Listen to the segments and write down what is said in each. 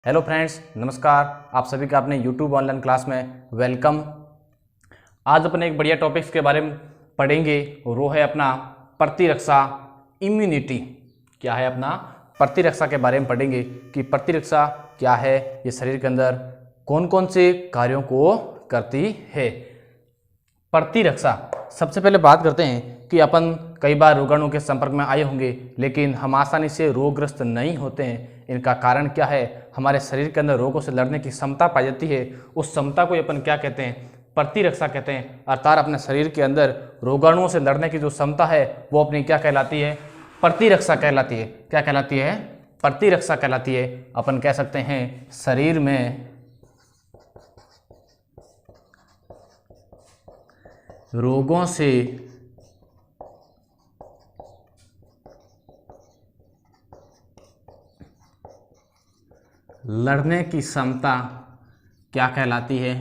Hello friends, नमस्कार। आप सभी का अपने यूट्यूब ऑनलाइन क्लास में वेलकम। आज अपने एक बढ़िया टॉपिक्स के बारे में पढ़ेंगे और वो है अपना प्रतिरक्षा, इम्यूनिटी। क्या है अपना प्रतिरक्षा के बारे में पढ़ेंगे कि प्रतिरक्षा क्या है, ये शरीर के अंदर कौन कौन से कार्यों को करती है। प्रतिरक्षा, सबसे पहले बात करते हैं कि अपन कई बार रोगाणुओं के संपर्क में आए होंगे, लेकिन हम आसानी से रोगग्रस्त नहीं होते हैं। इनका कारण क्या है? हमारे शरीर के अंदर रोगों से लड़ने की क्षमता पाई जाती है। उस क्षमता को अपन क्या कहते हैं? प्रतिरक्षा कहते हैं। अर्थात अपने शरीर के अंदर रोगाणुओं से लड़ने की जो क्षमता है वो अपनी क्या कहलाती है? प्रतिरक्षा कहलाती है। क्या कहलाती है? प्रतिरक्षा कहलाती है। अपन कह सकते हैं शरीर में रोगों से लड़ने की क्षमता क्या कहलाती है?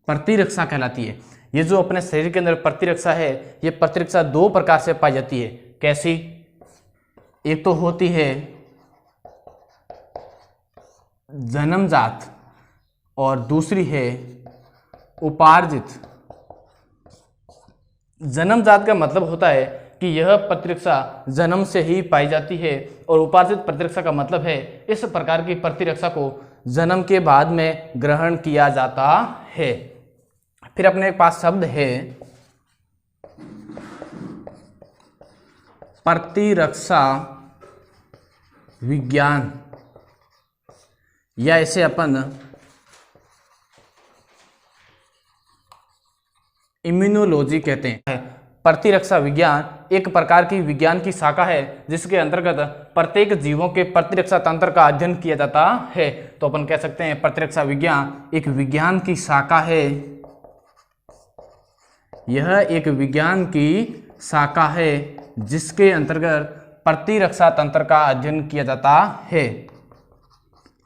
प्रतिरक्षा कहलाती है। ये जो अपने शरीर के अंदर प्रतिरक्षा है, ये प्रतिरक्षा दो प्रकार से पाई जाती है। कैसी? एक तो होती है जन्मजात और दूसरी है उपार्जित। जन्मजात का मतलब होता है कि यह प्रतिरक्षा जन्म से ही पाई जाती है, और उपार्जित प्रतिरक्षा का मतलब है इस प्रकार की प्रतिरक्षा को जन्म के बाद में ग्रहण किया जाता है। फिर अपने पास शब्द है प्रतिरक्षा विज्ञान, या इसे अपन इम्यूनोलॉजी कहते हैं। प्रतिरक्षा विज्ञान एक प्रकार की विज्ञान की शाखा है जिसके अंतर्गत प्रत्येक जीवों के प्रतिरक्षा तंत्र का अध्ययन किया जाता है। तो अपन कह सकते हैं प्रतिरक्षा विज्ञान एक विज्ञान की शाखा है। यह एक विज्ञान की शाखा है जिसके अंतर्गत प्रतिरक्षा तंत्र का अध्ययन किया जाता है,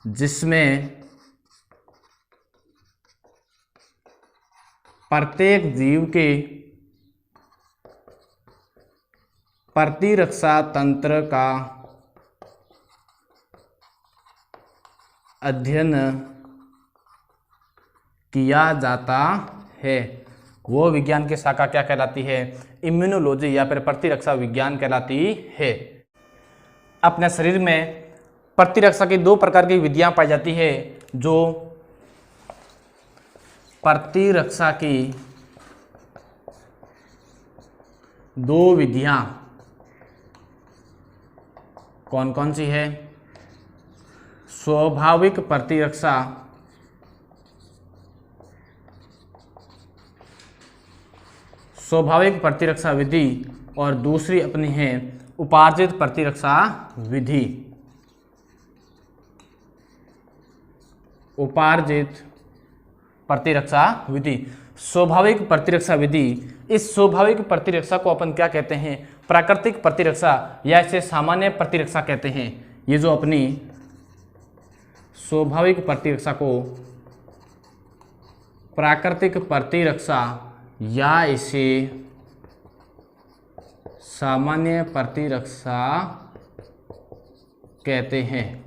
जिसमें प्रत्येक जीव के प्रतिरक्षा तंत्र का अध्ययन किया जाता है। वो विज्ञान की शाखा क्या कहलाती है? इम्यूनोलॉजी या फिर प्रतिरक्षा विज्ञान कहलाती है। अपने शरीर में प्रतिरक्षा की दो प्रकार की विधियां पाई जाती है। जो प्रतिरक्षा की दो विधियां कौन कौन सी है? स्वाभाविक प्रतिरक्षा, स्वाभाविक प्रतिरक्षा विधि, और दूसरी अपनी है उपार्जित प्रतिरक्षा विधि। उपार्जित प्रतिरक्षा विधि, स्वाभाविक प्रतिरक्षा विधि। इस स्वाभाविक प्रतिरक्षा को अपन क्या कहते हैं? प्राकृतिक प्रतिरक्षा, या इसे सामान्य प्रतिरक्षा कहते हैं। ये जो अपनी स्वाभाविक प्रतिरक्षा को प्राकृतिक प्रतिरक्षा या इसे सामान्य प्रतिरक्षा कहते हैं।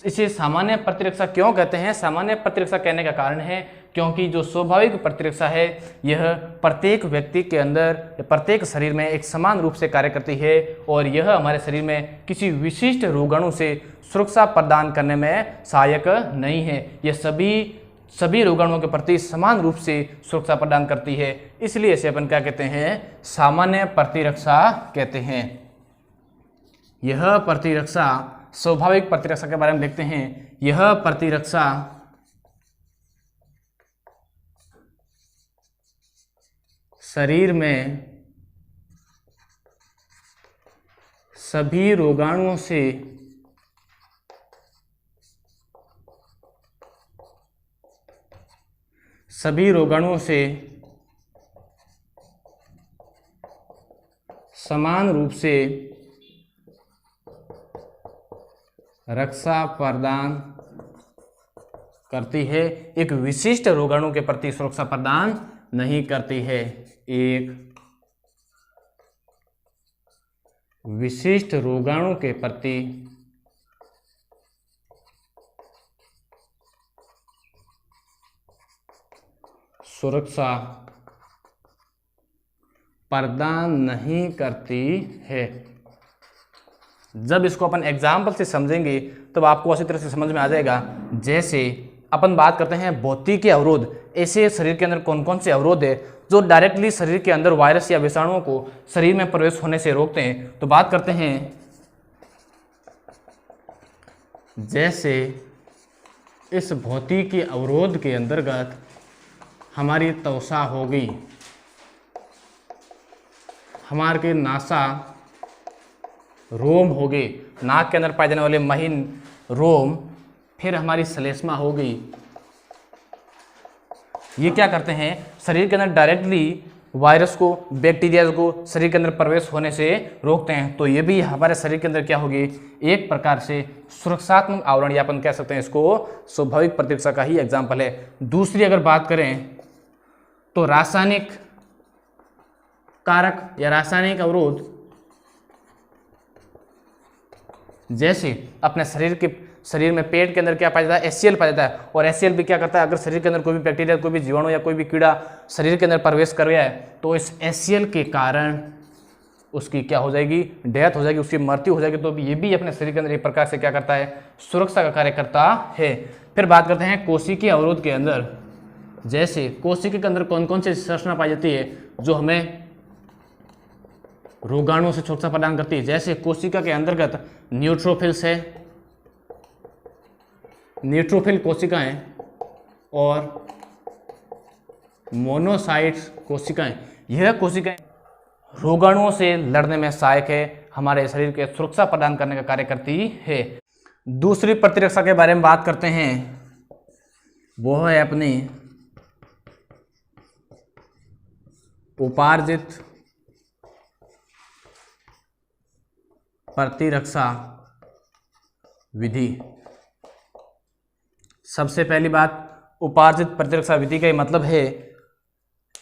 इसे सामान्य प्रतिरक्षा क्यों कहते हैं? सामान्य प्रतिरक्षा कहने का कारण है क्योंकि जो स्वाभाविक प्रतिरक्षा है यह प्रत्येक व्यक्ति के अंदर, प्रत्येक शरीर में एक समान रूप से कार्य करती है, और यह हमारे शरीर में किसी विशिष्ट रोगाणु से सुरक्षा प्रदान करने में सहायक नहीं है। यह सभी रोगाणुओं के प्रति समान रूप से सुरक्षा प्रदान करती है। इसलिए इसे अपन क्या कहते हैं? सामान्य प्रतिरक्षा कहते हैं। यह प्रतिरक्षा, स्वाभाविक प्रतिरक्षा के बारे में देखते हैं। यह प्रतिरक्षा शरीर में सभी रोगाणुओं से समान रूप से रक्षा प्रदान करती है। एक विशिष्ट रोगाणु के प्रति सुरक्षा प्रदान नहीं करती है। एक विशिष्ट रोगाणु के प्रति सुरक्षा प्रदान नहीं करती है। जब इसको अपन एग्जाम्पल से समझेंगे तब आपको अच्छी तरह से समझ में आ जाएगा। जैसे अपन बात करते हैं भौतिकीय अवरोध, ऐसे शरीर के अंदर कौन कौन से अवरोध है जो डायरेक्टली शरीर के अंदर वायरस या विषाणुओं को शरीर में प्रवेश होने से रोकते हैं। तो बात करते हैं जैसे इस भौतिकीय अवरोध के अंतर्गत हमारी त्वचा हो गई, हमारे नासा रोम हो गए, नाक के अंदर पाए जाने वाले महीन रोम, फिर हमारी श्लेष्मा हो गई। ये क्या करते हैं, शरीर के अंदर डायरेक्टली वायरस को, बैक्टीरिया को शरीर के अंदर प्रवेश होने से रोकते हैं। तो ये भी हमारे शरीर के अंदर क्या होगी, एक प्रकार से सुरक्षात्मक आवरण, या अपन कह सकते हैं इसको स्वाभाविक प्रतिरक्षा का ही एग्जाम्पल है। दूसरी अगर बात करें तो रासायनिक कारक या रासायनिक अवरोध, जैसे अपने शरीर में पेट के अंदर क्या पाया जाता है, HCl पाया जाता है। और HCl भी क्या करता है, अगर शरीर के अंदर कोई भी बैक्टीरिया, कोई भी जीवाणु या कोई भी कीड़ा शरीर के अंदर प्रवेश कर गया है तो इस HCl के कारण उसकी क्या हो जाएगी, डेथ हो जाएगी, उसकी मृत्यु हो जाएगी। तो ये भी अपने शरीर के अंदर एक प्रकार से क्या करता है, सुरक्षा का कार्य करता है। फिर बात करते हैं कोशिकीय अवरोध के अंदर, जैसे कोशिका के अंदर कौन कौन सी संरचना पाई जाती है जो हमें रोगाणुओं से सुरक्षा प्रदान करती है। जैसे कोशिका के अंतर्गत न्यूट्रोफिल्स है, न्यूट्रोफिल कोशिकाएं, और मोनोसाइट्स कोशिकाएं। यह कोशिकाएं रोगाणुओं से लड़ने में सहायक है, हमारे शरीर के सुरक्षा प्रदान करने का कार्य करती है। दूसरी प्रतिरक्षा के बारे में बात करते हैं, वो है अपनी उपार्जित प्रतिरक्षा विधि। सबसे पहली बात, उपार्जित प्रतिरक्षा विधि का मतलब है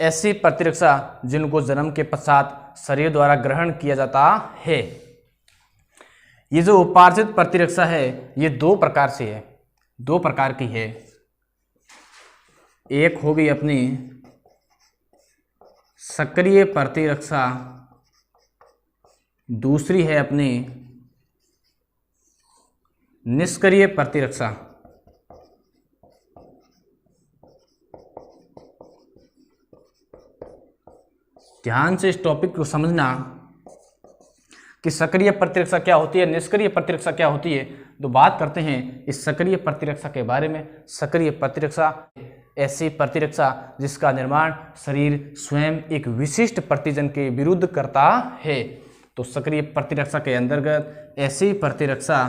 ऐसी प्रतिरक्षा जिनको जन्म के पश्चात शरीर द्वारा ग्रहण किया जाता है। ये जो उपार्जित प्रतिरक्षा है ये दो प्रकार से है, दो प्रकार की है। एक हो गई अपनी सक्रिय प्रतिरक्षा, दूसरी है अपनी निष्क्रिय प्रतिरक्षा। ध्यान से इस टॉपिक को समझना कि सक्रिय प्रतिरक्षा क्या होती है, निष्क्रिय प्रतिरक्षा क्या होती है। तो बात करते हैं इस सक्रिय प्रतिरक्षा के बारे में। सक्रिय प्रतिरक्षा ऐसी प्रतिरक्षा जिसका निर्माण शरीर स्वयं एक विशिष्ट प्रतिजन के विरुद्ध करता है। तो सक्रिय प्रतिरक्षा के अंतर्गत ऐसी प्रतिरक्षा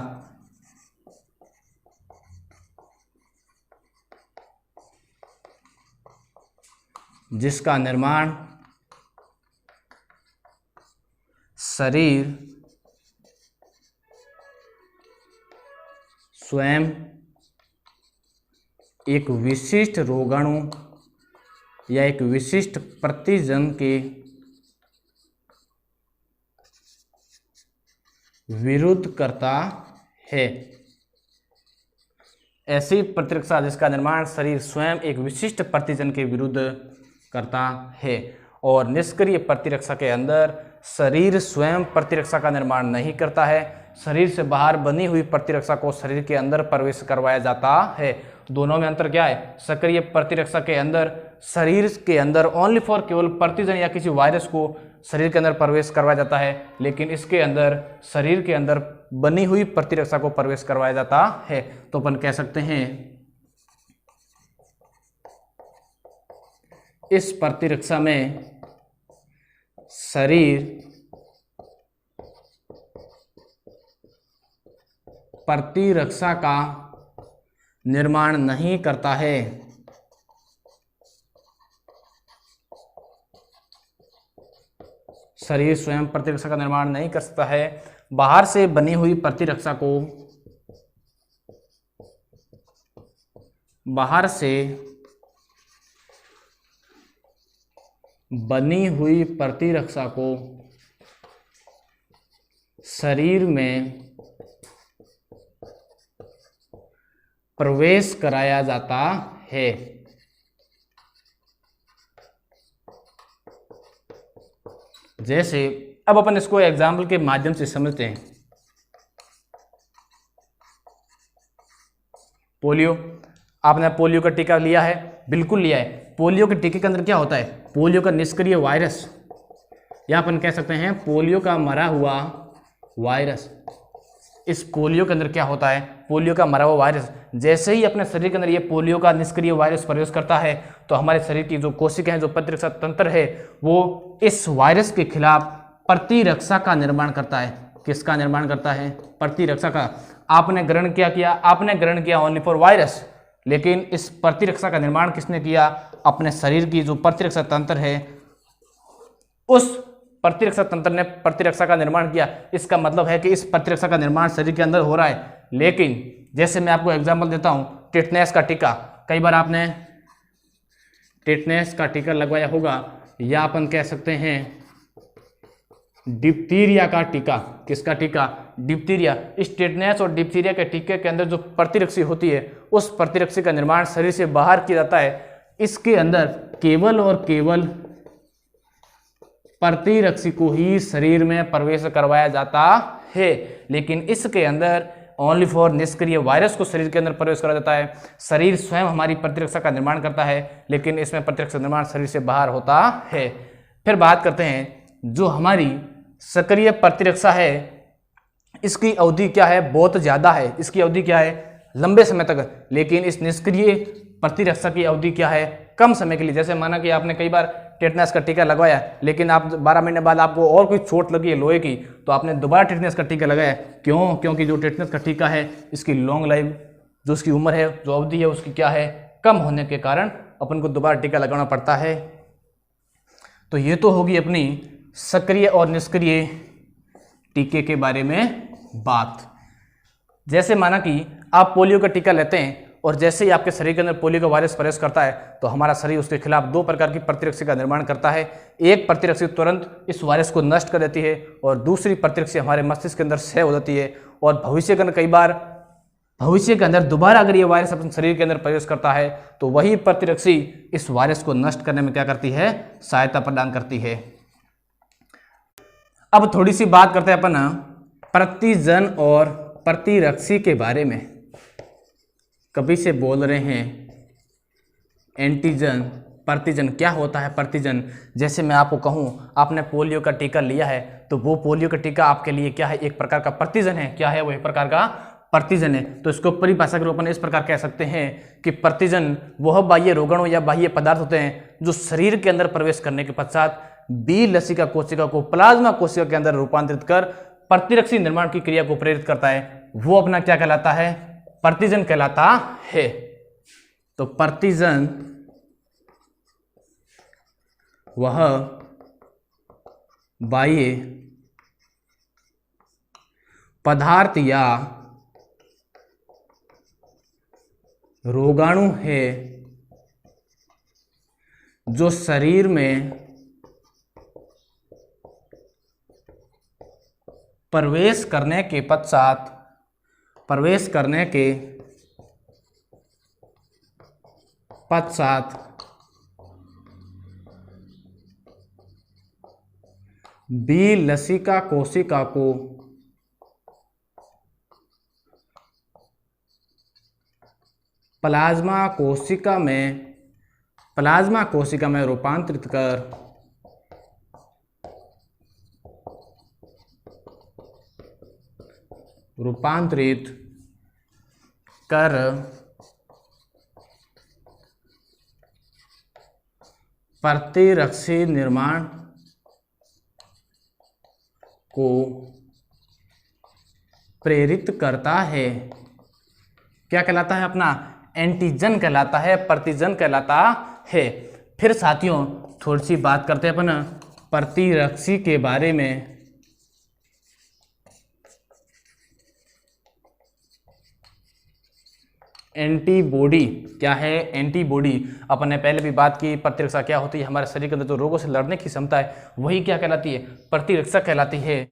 जिसका निर्माण शरीर स्वयं एक विशिष्ट रोगाणु या एक विशिष्ट प्रतिजन के विरुद्ध करता है। ऐसी प्रतिरक्षा जिसका निर्माण शरीर स्वयं एक विशिष्ट प्रतिजन के विरुद्ध करता है। और निष्क्रिय प्रतिरक्षा के अंदर शरीर स्वयं प्रतिरक्षा का निर्माण नहीं करता है, शरीर से बाहर बनी हुई प्रतिरक्षा को शरीर के अंदर प्रवेश करवाया जाता है। दोनों में अंतर क्या है, सक्रिय प्रतिरक्षा के अंदर शरीर के अंदर ओनली फॉर केवल प्रतिजन या किसी वायरस को शरीर के अंदर प्रवेश करवाया जाता है, लेकिन इसके अंदर शरीर के अंदर बनी हुई प्रतिरक्षा को प्रवेश करवाया जाता है। तो अपन कह सकते हैं इस प्रतिरक्षा में शरीर प्रतिरक्षा का निर्माण नहीं करता है, शरीर स्वयं प्रतिरक्षा का निर्माण नहीं कर सकता है। बाहर से बनी हुई प्रतिरक्षा को, बाहर से बनी हुई प्रतिरक्षा को शरीर में प्रवेश कराया जाता है। जैसे अब अपन इसको एग्जाम्पल के माध्यम से समझते हैं। पोलियो, आपने पोलियो का टीका लिया है, बिल्कुल लिया है। पोलियो के टीके के अंदर क्या होता है, पोलियो का निष्क्रिय वायरस, या अपन कह सकते हैं पोलियो का मरा हुआ वायरस। इस पोलियो के अंदर क्या होता है, पोलियो का मरा हुआ वायरस जैसे ही अपने शरीर के अंदर ये पोलियो का निष्क्रिय वायरस प्रवेश करता है तो हमारे शरीर की जो कोशिकाएं हैं, जो प्रतिरक्षा तंत्र है, वो इस वायरस के खिलाफ प्रतिरक्षा का निर्माण करता है। किसका निर्माण करता है, प्रतिरक्षा का। आपने ग्रहण क्या किया, आपने ग्रहण किया ओनली फॉर वायरस, लेकिन इस प्रतिरक्षा का निर्माण किसने किया, अपने शरीर की जो प्रतिरक्षा तंत्र है, उस प्रतिरक्षा तंत्र ने प्रतिरक्षा का निर्माण किया। इसका मतलब है कि इस प्रतिरक्षा का निर्माण शरीर के अंदर हो रहा है। लेकिन जैसे मैं आपको एग्जांपल देता हूं, टेटनेस का टीका, कई बार आपने टेटनेस का टीका लगवाया होगा, या अपन कह सकते हैं डिप्थीरिया का टीका। किसका टीका, डिप्थीरिया। इस टेटनेस और डिप्थीरिया के टीके के अंदर जो प्रतिरक्षी होती है, उस प्रतिरक्षी का निर्माण शरीर से बाहर किया जाता है। इसके अंदर केवल और केवल प्रतिरक्षी को ही शरीर में प्रवेश करवाया जाता है, लेकिन इसके अंदर ओनली फॉर निष्क्रिय वायरस को शरीर के अंदर प्रवेश करा जाता है। शरीर स्वयं हमारी प्रतिरक्षा का निर्माण करता है, लेकिन इसमें प्रतिरक्षा निर्माण शरीर से बाहर होता है। फिर बात करते हैं जो हमारी सक्रिय प्रतिरक्षा है, इसकी अवधि क्या है, बहुत ज़्यादा है। इसकी अवधि क्या है, लंबे समय तक। लेकिन इस निष्क्रिय प्रतिरक्षा की अवधि क्या है, कम समय के लिए। जैसे माना कि आपने कई बार टेटनस का टीका लगवाया, लेकिन आप 12 महीने बाद आपको और कोई चोट लगी है लोहे की, तो आपने दोबारा टेटनस का टीका लगाया। क्यों, क्योंकि जो टेटनस का टीका है, इसकी लॉन्ग लाइफ, जो उसकी उम्र है, जो अवधि है, उसकी क्या है, कम होने के कारण अपन को दोबारा टीका लगाना पड़ता है। तो ये तो होगी अपनी सक्रिय और निष्क्रिय टीके के बारे में बात। जैसे माना कि आप पोलियो का टीका लेते हैं और जैसे ही आपके शरीर के अंदर पोलियो का वायरस प्रवेश करता है तो हमारा शरीर उसके खिलाफ दो प्रकार की प्रतिरक्षी का निर्माण करता है। एक प्रतिरक्षी तुरंत इस वायरस को नष्ट कर देती है और दूसरी प्रतिरक्षी हमारे मस्तिष्क के अंदर क्षय हो जाती है। और भविष्य के अंदर कई बार भविष्य के अंदर दोबारा अगर ये वायरस अपने शरीर के अंदर प्रवेश करता है तो वही प्रतिरक्षी इस वायरस को नष्ट करने में क्या करती है, सहायता प्रदान करती है। अब थोड़ी सी बात करते हैं अपन प्रतिजन और प्रतिरक्षी के बारे में। कभी से बोल रहे हैं एंटीजन, प्रतिजन। क्या होता है प्रतिजन? जैसे मैं आपको कहूं आपने पोलियो का टीका लिया है तो वो पोलियो का टीका आपके लिए क्या है, एक प्रकार का प्रतिजन है। क्या है वो, एक प्रकार का प्रतिजन है। तो इसको परिभाषा के रूप में इस प्रकार कह सकते हैं कि प्रतिजन वह बाह्य रोगाणु या बाह्य पदार्थ होते हैं जो शरीर के अंदर प्रवेश करने के पश्चात बी लसिका कोशिका को प्लाज्मा कोशिका के अंदर रूपांतरित कर प्रतिरक्षी निर्माण की क्रिया को प्रेरित करता है। वो अपना क्या कहलाता है, प्रतिजन कहलाता है। तो प्रतिजन वह बाह्य पदार्थ या रोगाणु है जो शरीर में प्रवेश करने के पश्चात बी लसिका कोशिका को प्लाज्मा कोशिका में रूपांतरित कर प्रतिरक्षी निर्माण को प्रेरित करता है। क्या कहलाता है अपना, एंटीजन कहलाता है, प्रतिजन कहलाता है। फिर साथियों थोड़ी सी बात करते हैं अपन प्रतिरक्षी के बारे में। एंटीबॉडी क्या है, एंटीबॉडी अपन ने पहले भी बात की। प्रतिरक्षा क्या होती है, हमारे शरीर के अंदर जो रोगों से लड़ने की क्षमता है वही क्या कहलाती है, प्रतिरक्षा कहलाती है।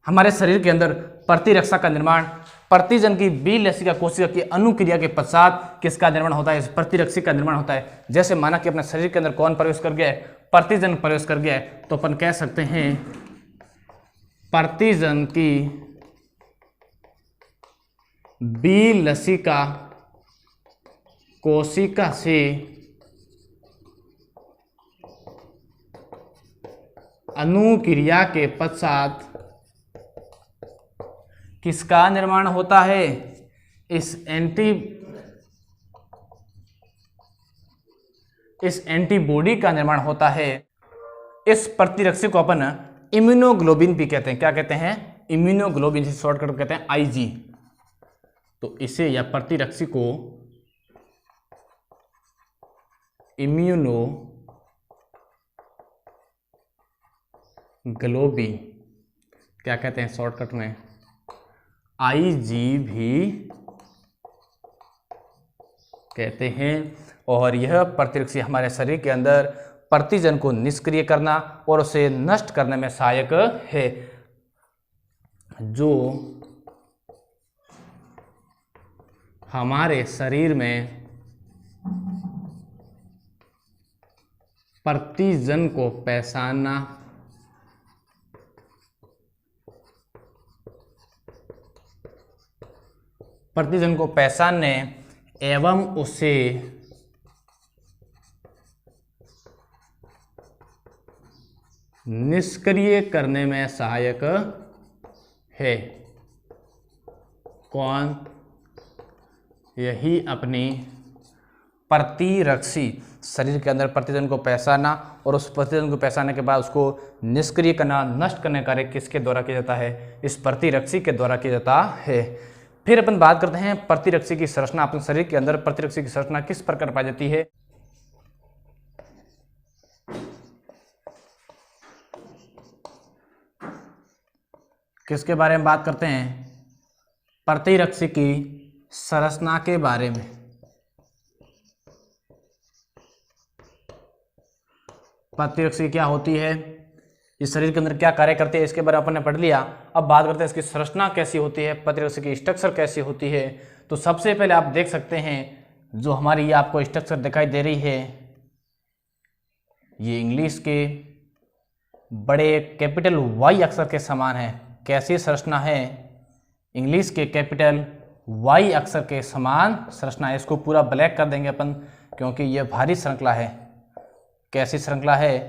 हमारे शरीर के अंदर प्रतिरक्षा का निर्माण प्रतिजन की बी लसिका कोशिका की अनुक्रिया के पश्चात किसका निर्माण होता है? इस प्रतिरक्षी का निर्माण होता है। जैसे माना कि अपने शरीर के अंदर कौन प्रवेश कर गया है? प्रतिजन प्रवेश कर गया है, तो अपन कह सकते हैं प्रतिजन की बी लसिका कोशिका से अनुक्रिया के पश्चात किसका निर्माण होता है? इस एंटीबॉडी का निर्माण होता है। इस प्रतिरक्षी को अपन इम्यूनोग्लोबिन भी कहते हैं। क्या कहते हैं? इम्यूनोग्लोबिन, से शॉर्टकट कहते हैं आईजी। तो इसे या प्रतिरक्षी को इम्यूनोग्लोबिन क्या कहते हैं? शॉर्टकट में आईजी भी कहते हैं। और यह प्रतिरक्षी हमारे शरीर के अंदर प्रतिजन को निष्क्रिय करना और उसे नष्ट करने में सहायक है। जो हमारे शरीर में प्रतिजन को पहचानना पहचानने एवं उसे निष्क्रिय करने में सहायक है। कौन? यही अपनी प्रतिरक्षी। शरीर के अंदर प्रतिजन को पहचानना और उस प्रतिजन को पहचानने के बाद उसको निष्क्रिय करना, नष्ट करने का कार्य किसके द्वारा किया जाता है? इस प्रतिरक्षी के द्वारा किया जाता है। फिर अपन बात करते हैं प्रतिरक्षी की संरचना। अपने शरीर के अंदर प्रतिरक्षी की संरचना किस प्रकार पाई जाती है? किसके बारे में बात करते हैं? प्रतिरक्षी की संरचना के बारे में। प्रतिरक्षी क्या होती है, इस शरीर के अंदर क्या कार्य करती है, इसके बारे में अपन ने पढ़ लिया। अब बात करते हैं इसकी संरचना कैसी होती है, प्रतिरक्षी की स्ट्रक्चर कैसी होती है। तो सबसे पहले आप देख सकते हैं जो हमारी ये आपको स्ट्रक्चर दिखाई दे रही है, ये इंग्लिश के बड़े कैपिटल वाई अक्षर के समान है। कैसी संरचना है? इंग्लिश के कैपिटल वाई अक्षर के समान संरचना है। इसको पूरा ब्लैक कर देंगे अपन, क्योंकि यह भारी श्रृंखला है। कैसी श्रृंखला है?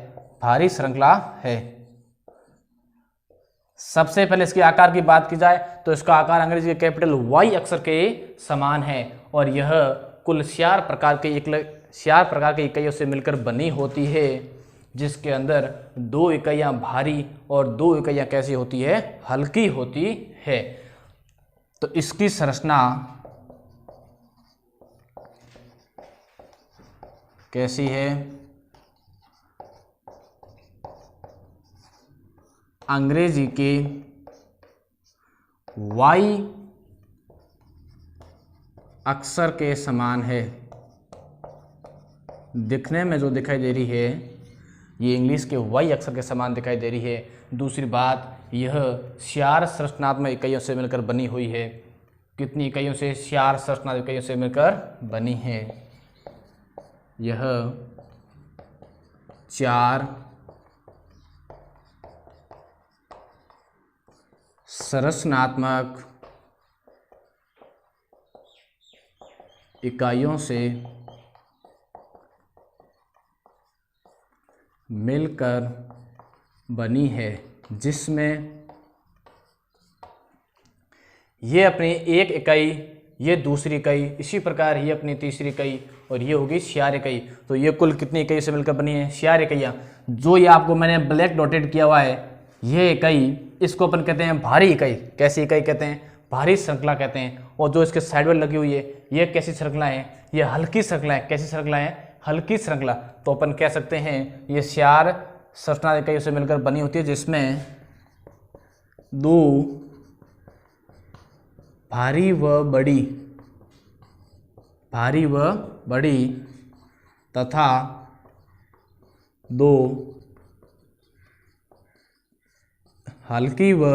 भारी श्रृंखला है। सबसे पहले इसके आकार की बात की जाए तो इसका आकार अंग्रेजी के कैपिटल वाई अक्षर के समान है और यह कुल 4 प्रकार के इकाइयों से मिलकर बनी होती है, जिसके अंदर 2 इकाइयां भारी और 2 इकाइयां कैसी होती है? हल्की होती है। तो इसकी संरचना कैसी है? अंग्रेजी के वाई अक्षर के समान है। दिखने में जो दिखाई दे रही है ये इंग्लिश के वाई अक्षर के समान दिखाई दे रही है। दूसरी बात, यह 4 संरचनात्मक इकाइयों से मिलकर बनी हुई है। कितनी इकाइयों से? 4 संरचनात्मक इकाइयों से मिलकर बनी है। यह 4 संरचनात्मक इकाइयों से मिलकर बनी है, जिसमें ये अपनी एक इकाई, ये दूसरी इकाई, इसी प्रकार ये अपनी तीसरी इकाई और ये होगी 4 इकाई। तो ये कुल कितनी इकाई से मिलकर बनी है? 4 इकाइयाँ। जो ये आपको मैंने ब्लैक डॉटेड किया हुआ है, ये इकाई, इसको अपन कहते हैं भारी इकाई। कैसी इकाई कहते हैं? भारी श्रृंखला कहते हैं। और जो इसके साइड में लगी हुई है, ये कैसी श्रृंखला है? ये हल्की श्रृंखला है। कैसी श्रृंखला है? हल्की श्रृंखला। तो अपन कह सकते हैं ये 4 संरचनात्मक इकाइयों से मिलकर बनी होती है, जिसमें 2 भारी व बड़ी तथा 2 हल्की व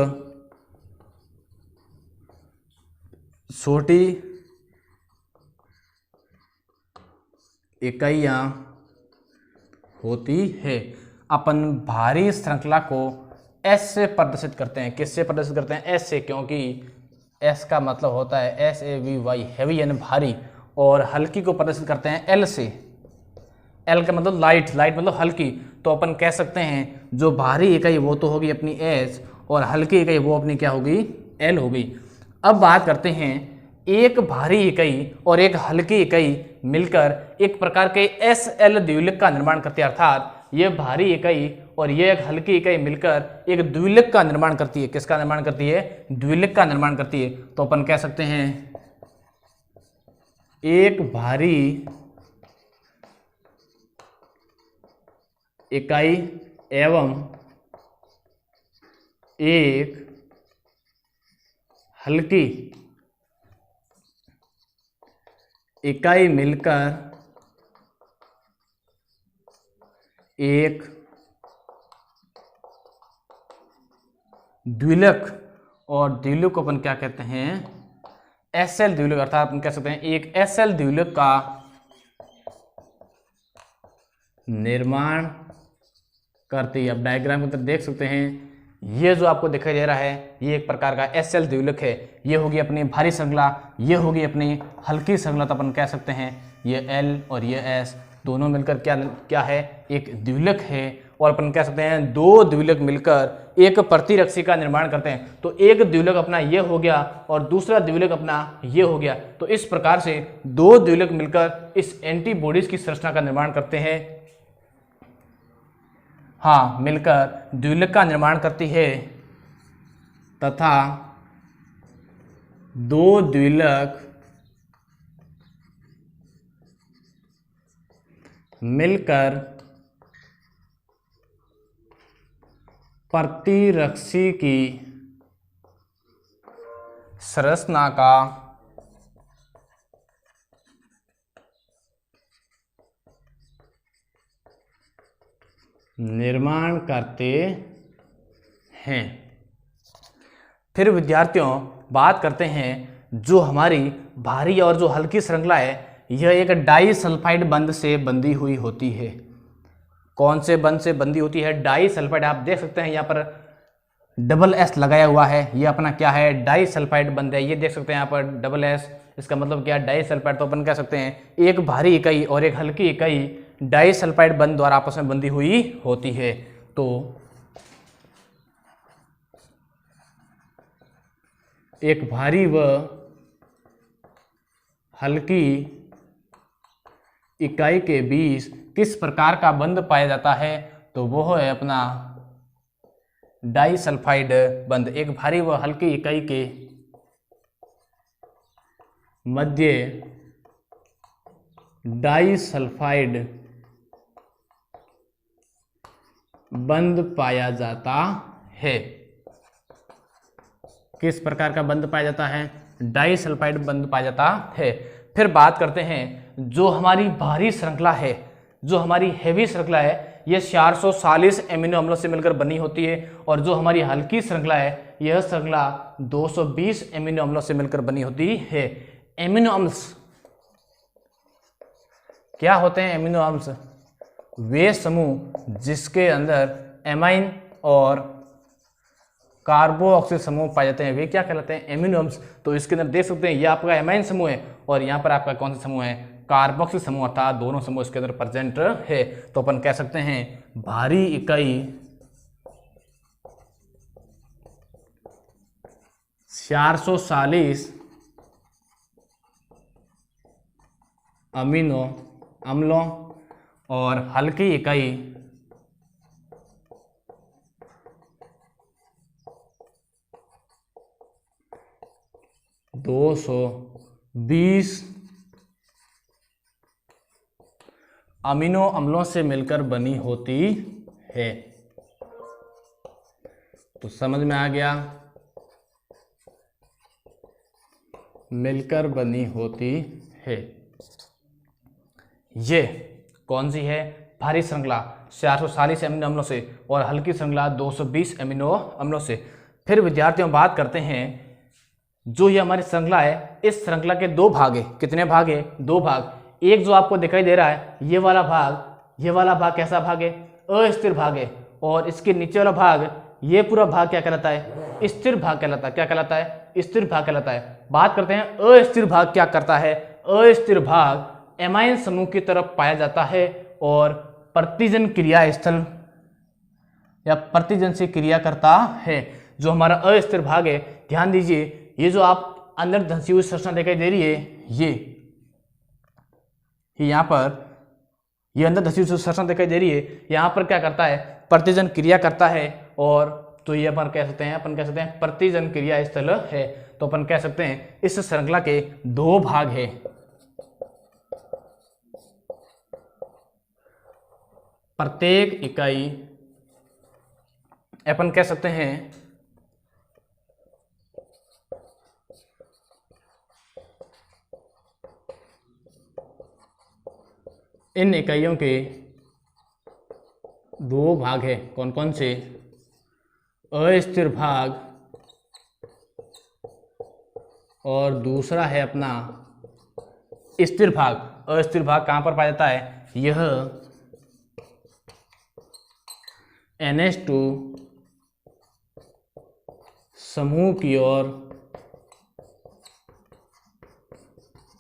छोटी इकाइयाँ होती है। अपन भारी श्रृंखला को एस से प्रदर्शित करते हैं। किससे प्रदर्शित करते हैं? एस से, क्योंकि एस का मतलब होता है SAVY, हैवी यानी भारी, और हल्की को प्रदर्शित करते हैं एल से। एल का मतलब लाइट, लाइट मतलब हल्की। तो अपन कह सकते हैं जो भारी इकाई वो तो होगी अपनी एस, और हल्की इकाई वो अपनी क्या होगी? एल होगी। अब बात करते हैं, एक भारी इकाई और एक हल्की इकाई मिलकर एक प्रकार के SL द्विलिक का निर्माण करती है, अर्थात ये भारी इकाई और ये एक हल्की इकाई मिलकर एक द्विलिक का निर्माण करती है। किसका निर्माण करती है? द्विलिक का निर्माण करती है। तो अपन कह सकते हैं एक भारी इकाई एवं एक हल्की इकाई मिलकर एक द्विलिक, और द्विलिक को अपन क्या कहते हैं? SL द्विलिक, अर्थात अपन कह सकते हैं एक SL द्विलिक का निर्माण करती है। अब डायग्राम के अंदर देख सकते हैं, ये जो आपको दिखाई दे रहा है ये एक प्रकार का SL द्विलिक है। ये होगी अपनी भारी श्रृंखला, ये होगी अपनी हल्की श्रृंखला। तो अपन कह सकते हैं ये L और ये S दोनों मिलकर क्या है? एक द्विलिक है। और अपन कह सकते हैं दो द्विलिक मिलकर एक प्रतिरक्षी का निर्माण करते हैं। तो एक द्विलिक अपना ये हो गया और दूसरा द्विलिक अपना ये हो गया। तो इस प्रकार से दो द्विलिक मिलकर इस एंटीबॉडीज की संरचना का निर्माण करते हैं। हाँ, मिलकर द्विलिक का निर्माण करती है तथा दो द्विलिक मिलकर प्रतिरक्षी की संरचना का निर्माण करते हैं। फिर विद्यार्थियों बात करते हैं जो हमारी भारी और जो हल्की श्रृंखला है यह एक डाई सल्फाइड बंध से बंधी हुई होती है। कौन से बंध से बंधी होती है? Disulphide. आप देख सकते हैं यहाँ पर डबल एस लगाया हुआ है, ये अपना क्या है? डाई सल्फाइड बंध है। ये देख सकते हैं यहाँ पर डबल एस, इसका मतलब क्या? Disulphide. तो अपन कह सकते हैं एक भारी इकाई और एक हल्की इकाई डाई सल्फाइड बंध द्वारा आपस में बंधी हुई होती है। तो एक भारी व हल्की इकाई के बीच किस प्रकार का बंध पाया जाता है? तो वो है अपना डाई सल्फाइड बंध। एक भारी व हल्की इकाई के मध्य डाई सल्फाइड बंध पाया जाता है। किस प्रकार का बंध पाया जाता है? डाई सल्फाइड बंध पाया जाता है। फिर बात करते हैं जो हमारी भारी श्रृंखला है, जो हमारी हैवी श्रृंखला है, यह 440 एमिनो अम्लों से मिलकर बनी होती है। और जो हमारी हल्की श्रृंखला है यह श्रृंखला 220 एमिनो अम्लों से मिलकर बनी होती है। एमिनो अम्ल क्या होते हैं? एमिनो अम्ल वे समूह जिसके अंदर एमाइन और कार्बोऑक्सिल समूह पाए जाते हैं, वे क्या कहलाते हैं? एमिनो अम्ल। तो इसके अंदर देख सकते हैं ये आपका एमाइन समूह है और यहाँ पर आपका कौन सा समूह है? कार्बोक्सिल समूह, अर्थात दोनों समूह इसके अंदर प्रेजेंट है। तो अपन कह सकते हैं भारी इकाई 440 अमीनो अम्लों और हल्की इकाई 220 अमीनो अम्लों से मिलकर बनी होती है। तो समझ में आ गया, मिलकर बनी होती है। ये कौन सी है? भारी श्रृंखला 440 अमीनो अम्लों से और हल्की श्रृंखला 220 अमीनो अम्लों से। फिर विद्यार्थियों बात करते हैं जो ये हमारी श्रृंखला है, इस श्रृंखला के दो भाग है। कितने भाग है? दो भाग। एक जो आपको दिखाई दे रहा है ये वाला भाग कैसा भाग है? अस्थिर भाग है। और इसके नीचे वाला भाग, ये पूरा भाग क्या कहलाता है? स्थिर भाग कहलाता है। क्या कहलाता है? स्थिर भाग कहलाता है। बात करते हैं अस्थिर भाग क्या करता है। अस्थिर भाग एमाइन समूह की तरफ पाया जाता है और प्रतिजन क्रिया स्थल या प्रतिजन से क्रिया करता है। जो हमारा अस्थिर भाग है, ध्यान दीजिए, ये जो आप अंदर धंसी हुई संरचना दिखाई दे रही है, ये यहाँ पर ये अंदर धंसी हुई संरचना दिखाई दे रही है, यहाँ पर क्या करता है? प्रतिजन क्रिया करता है। और तो ये अपन कह सकते हैं प्रतिजन क्रिया स्थल है। तो अपन कह सकते हैं इस श्रृंखला के दो भाग है। प्रत्येक इकाई अपन कह सकते हैं इन इकाइयों के दो भाग है। कौन कौन से? अस्थिर भाग और दूसरा है अपना स्थिर भाग। अस्थिर भाग कहाँ पर पाया जाता है? यह NH2 समूह की ओर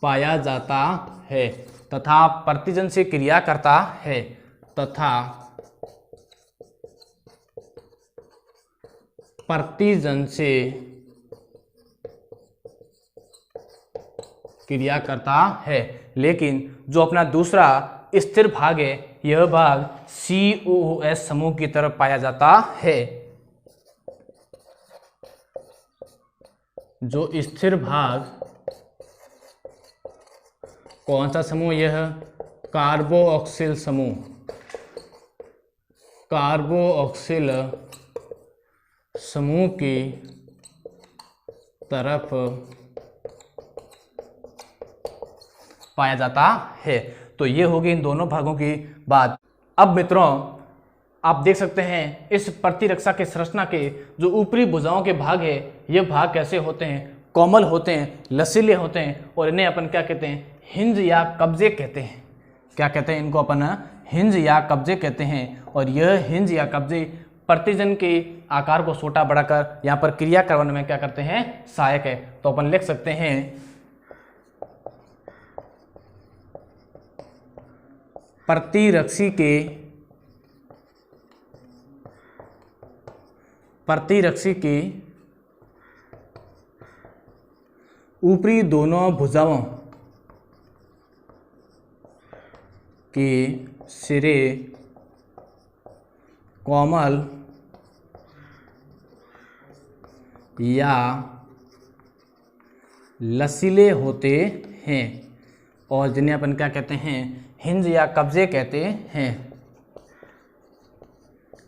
पाया जाता है तथा प्रतिजन से क्रिया करता है प्रतिजन से क्रिया करता है। लेकिन जो अपना दूसरा स्थिर भाग है, यह भाग COOS समूह की तरफ पाया जाता है। जो स्थिर भाग कौन सा समूह? यह कार्बोक्सिल समूह, कार्बोक्सिल समूह की तरफ पाया जाता है। तो ये होगी इन दोनों भागों की बात। अब मित्रों, आप देख सकते हैं इस प्रतिरक्षा के संरचना के जो ऊपरी भुजाओं के भाग है, ये भाग कैसे होते हैं? कोमल होते हैं, लचीले होते हैं और इन्हें अपन क्या कहते हैं? हिंज या कब्जे कहते हैं। क्या कहते हैं इनको? अपन हिंज या कब्जे कहते हैं। और यह हिंज या कब्जे प्रतिजन के आकार को छोटा बड़ा कर यहाँ पर क्रिया करवाने में क्या करते हैं? सहायक है। तो अपन लिख सकते हैं प्रतिरक्षी के ऊपरी दोनों भुजाओं के सिरे कोमल या लचीले होते हैं और जिन्हें अपन क्या कहते हैं? हिंज या कब्जे कहते हैं।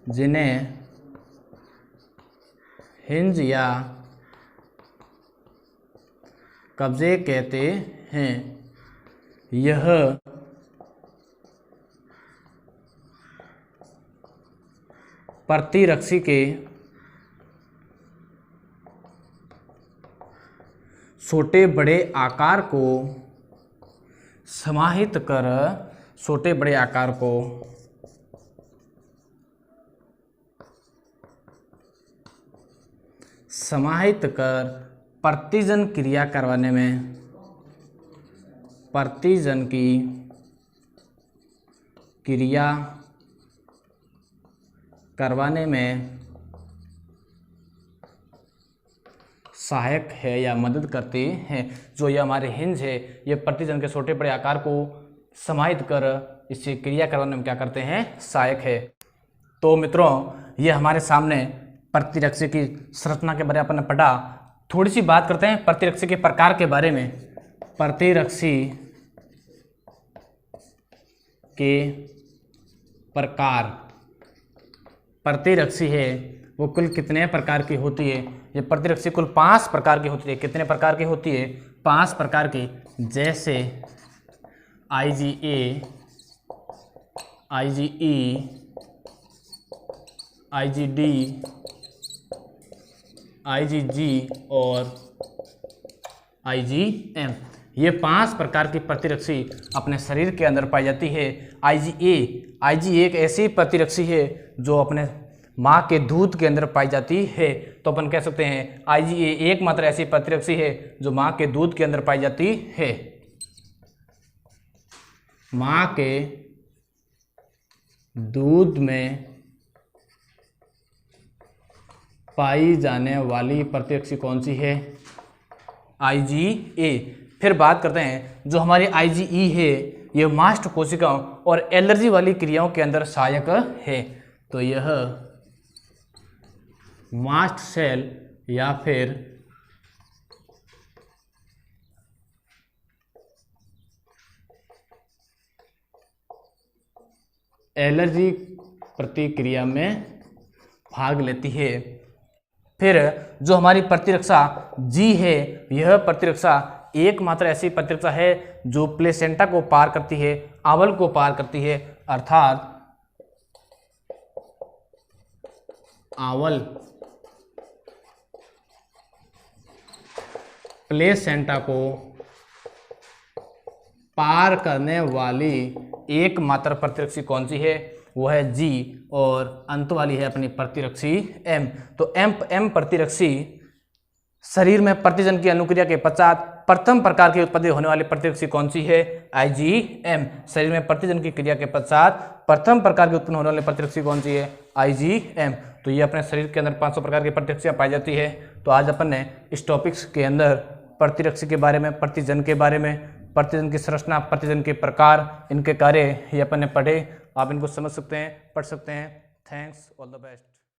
जिन्हें हिंज या कब्जे कहते हैं। यह प्रतिरक्षी के छोटे बड़े आकार को समाहित कर प्रतिजन क्रिया करवाने में प्रतिजन की क्रिया करवाने में सहायक है या मदद करते हैं। जो ये हमारे हिंज है, ये प्रतिजन के छोटे बड़े आकार को समाहित कर इससे क्रिया करवाने में क्या करते हैं? सहायक है। तो मित्रों, ये हमारे सामने प्रतिरक्षी की संरचना के बारे में अपन ने पढ़ा। थोड़ी सी बात करते हैं प्रतिरक्षी के प्रकार के बारे में। प्रतिरक्षी के प्रकार, प्रतिरक्षी है वो कुल कितने प्रकार की होती है? ये प्रतिरक्षी कुल 5 प्रकार की होती है। कितने प्रकार की होती है? 5 प्रकार की। जैसे IgA, IgE, IgD, IgG और IgM। ये 5 प्रकार की प्रतिरक्षी अपने शरीर के अंदर पाई जाती है। IgA एक ऐसी प्रतिरक्षी है जो अपने माँ के दूध के अंदर पाई जाती है। तो अपन कह सकते हैं IgA एकमात्र ऐसी प्रतिरक्षी है जो माँ के दूध के अंदर पाई जाती है। माँ के दूध में पाई जाने वाली प्रतिरक्षी कौन सी है? IgA। फिर बात करते हैं जो हमारी IgE है, यह मास्ट कोशिकाओं और एलर्जी वाली क्रियाओं के अंदर सहायक है। तो यह मास्ट सेल या फिर एलर्जी प्रतिक्रिया में भाग लेती है। फिर जो हमारी प्रतिरक्षा G है, यह प्रतिरक्षा एकमात्र ऐसी प्रतिरक्षा है जो प्लेसेंटा को पार करती है, आवल को पार करती है, अर्थात आवल प्लेसेंटा को पार करने वाली एकमात्र प्रतिरक्षी कौन सी है? वो है G, और अंत वाली है अपनी प्रतिरक्षी M। तो M प्रतिरक्षी शरीर में प्रतिजन की अनुक्रिया के पश्चात प्रथम प्रकार की उत्पत्ति होने वाली प्रतिरक्षी कौन सी है? IgM। शरीर में प्रतिजन की क्रिया के पश्चात प्रथम प्रकार की उत्पन्न होने वाली प्रतिरक्षी कौन सी है? IgM। तो ये अपने शरीर के अंदर 500 प्रकार की प्रतिरक्षियाँ पाई जाती है। तो आज अपन ने इस टॉपिक्स के अंदर प्रतिरक्षी के बारे में, प्रतिजन के बारे में, प्रतिजन की संरचना, प्रतिजन के प्रकार, इनके कार्य ये अपन ने पढ़े। आप इनको समझ सकते हैं, पढ़ सकते हैं। Thanks, all the best.